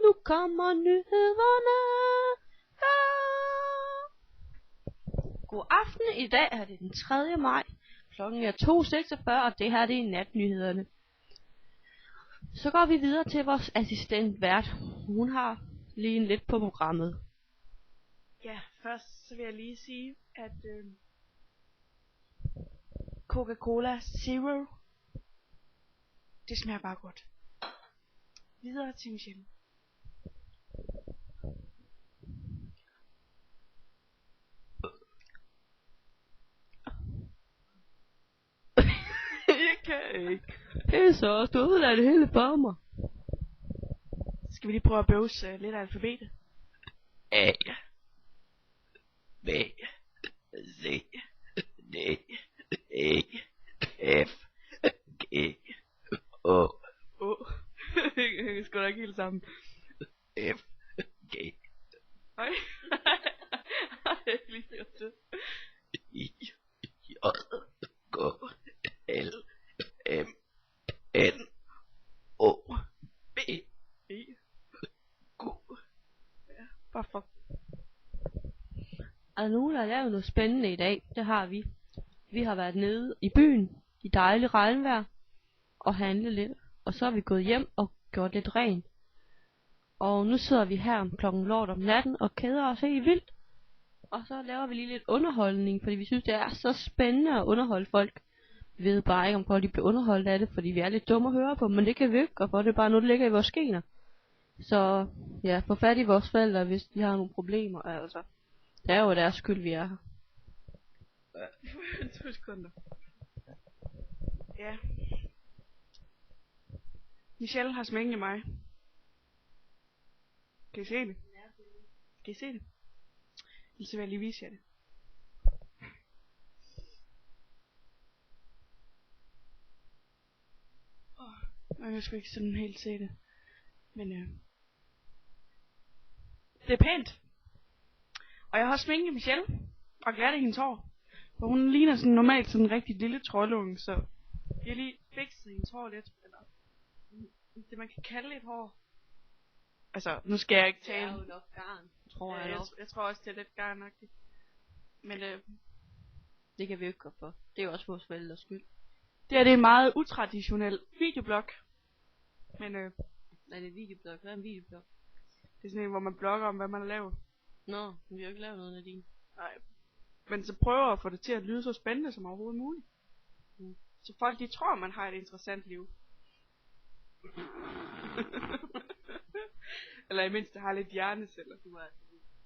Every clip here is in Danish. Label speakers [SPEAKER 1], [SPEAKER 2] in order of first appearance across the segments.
[SPEAKER 1] Nu kommer nyhederne. God aften. I dag er det den 3. maj. Klokken er 2:46, og det her det er natnyhederne. Så går vi videre til vores assistent vært. Hun har lige en lidt på programmet.
[SPEAKER 2] Ja, først så vil jeg lige sige, at Coca-Cola Zero, det smager bare godt. Videre til Michelle.
[SPEAKER 1] Jeg kan ikke. Det er så, du ødelagde det hele for mig.
[SPEAKER 2] Skal vi lige prøve at bøvse lidt af alfabetet?
[SPEAKER 3] A, B, C, D, E, F, G, Å,
[SPEAKER 2] Jeg kan sgu da ikke helt sammen.
[SPEAKER 3] F, G,
[SPEAKER 2] Nej. Jeg har ikke lige gjort det.
[SPEAKER 3] I, J, K, L, M, N, O, P,
[SPEAKER 2] E.
[SPEAKER 3] Q.
[SPEAKER 2] Ja, bare for.
[SPEAKER 1] Er der nogen, der har lavet noget spændende i dag? Det har vi. Vi har været nede i byen i dejlig regnvejr og handlet lidt. Og så er vi gået hjem og gjort lidt rent. Og nu sidder vi her klokken lort om natten og keder os helt vildt. Og så laver vi lige lidt underholdning, fordi vi synes, det er så spændende at underholde folk. Vi ved bare ikke, om folk de bliver underholdt af det, fordi vi er lidt dumme at høre på, men det kan vi ikke, og for det er bare noget, der ligger i vores gener. Så ja, få fat i vores forældre, hvis de har nogle problemer, altså. Det er jo deres skyld, vi er her.
[SPEAKER 2] 2 sekunder. Ja. Michelle har sminket mig. Kan I se det? Kan I se det? Så vil jeg lige vise jer det. Jeg kan sgu ikke sådan helt se det. Men det er pænt. Og jeg har også sminket Michelle og glattet hendes hår. For hun ligner sådan normalt sådan en rigtig lille troldunge, så jeg har lige fikset hendes hår lidt. Eller det man kan kalde et hår. Altså, nu skal jeg ikke tale.
[SPEAKER 1] Det er jo nok garn, tror jeg nok.
[SPEAKER 2] Jeg tror også, det er lidt garnagtigt. Men
[SPEAKER 1] det kan vi jo ikke gå for. Det er jo også vores forældres skyld.
[SPEAKER 2] Det er en meget utraditionel videoblog. Men
[SPEAKER 1] er det videoblog? Hvad er en videoblog?
[SPEAKER 2] Det er sådan en, hvor man blogger om, hvad man har lavet.
[SPEAKER 1] Nå, vi har jo ikke lavet noget af din.
[SPEAKER 2] Nej. Men så prøver at få det til at lyde så spændende som overhovedet muligt. Så folk de tror, man har et interessant liv. Eller i mindst har lidt hjerneceller.
[SPEAKER 1] Du er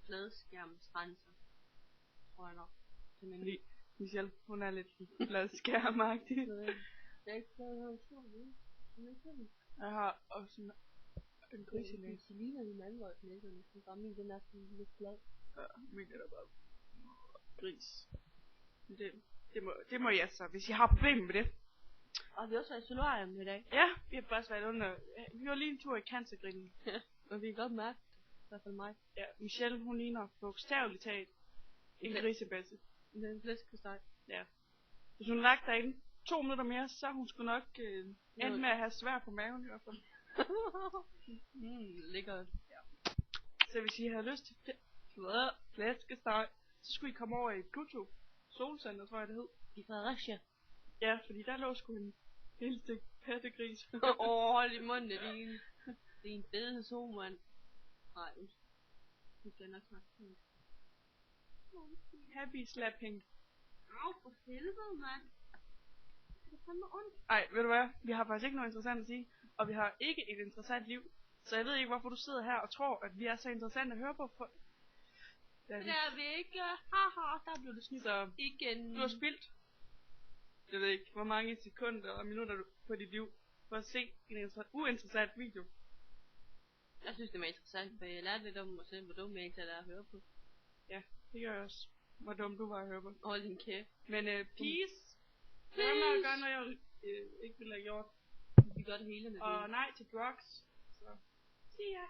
[SPEAKER 1] fladskærmsrenser, tror jeg nok.
[SPEAKER 2] Fordi Michelle, hun er lidt fladskærmagtig.
[SPEAKER 1] Det er ikke
[SPEAKER 2] Jeg har også en grisenæse.
[SPEAKER 1] Det ligner en mandvoldnæse, men bare min den er sådan lidt flad.
[SPEAKER 2] Ja, min er der bare gris. Det må jeg så, hvis I har problemer med det.
[SPEAKER 1] Og vi har også været i solarium i dag.
[SPEAKER 2] Ja, vi har faktisk været under. Vi var lige en tur i cancergrillen.
[SPEAKER 1] Ja, og vi kan godt mærke, i hvert fald mig.
[SPEAKER 2] Ja, Michelle hun ligner bogstaveligt talt en grisebasse.
[SPEAKER 1] Det er en flæskesteg.
[SPEAKER 2] Ja. Hvis hun lagt derinde 2 minutter mere, så hun skulle nok ende med at have svær på maven i hvert fald.
[SPEAKER 1] Lækkert.
[SPEAKER 2] Ja. Så hvis I havde lyst til flæskesteg, så skulle I komme over i Pluto Solcenter, tror jeg det hed.
[SPEAKER 1] I Fredericia.
[SPEAKER 2] Ja, fordi der lå sgu en helt stik pattegris.
[SPEAKER 1] Hold i munden, det er en fede solmand. Nej, du skal nok snakke pænt.
[SPEAKER 2] Happy slapping.
[SPEAKER 1] Au, for helvede, mand. Det er fandme ondt.
[SPEAKER 2] Ej, ved du hvad? Vi har faktisk ikke noget interessant at sige. Og vi har ikke et interessant liv. Så jeg ved ikke, hvorfor du sidder her og tror, at vi er så interessante at høre på.
[SPEAKER 1] Det er vi ikke. Haha, der blev det snydt.
[SPEAKER 2] Så
[SPEAKER 1] igen.
[SPEAKER 2] Du har spildt. Jeg ved ikke, hvor mange sekunder og minutter du på dit liv for at se en uinteressant video.
[SPEAKER 1] Jeg synes, det er interessant, for jeg lærte lidt om mig selv, hvor dum jeg ikke er at høre på.
[SPEAKER 2] Ja, det gør jeg også. Hvor dum du var at høre på.
[SPEAKER 1] Hold din kæft.
[SPEAKER 2] Men peace. Hvad med at gøre, når jeg ikke ville have gjort?
[SPEAKER 1] Vi gør det hele med det.
[SPEAKER 2] Og nej til drugs. Så. See ya.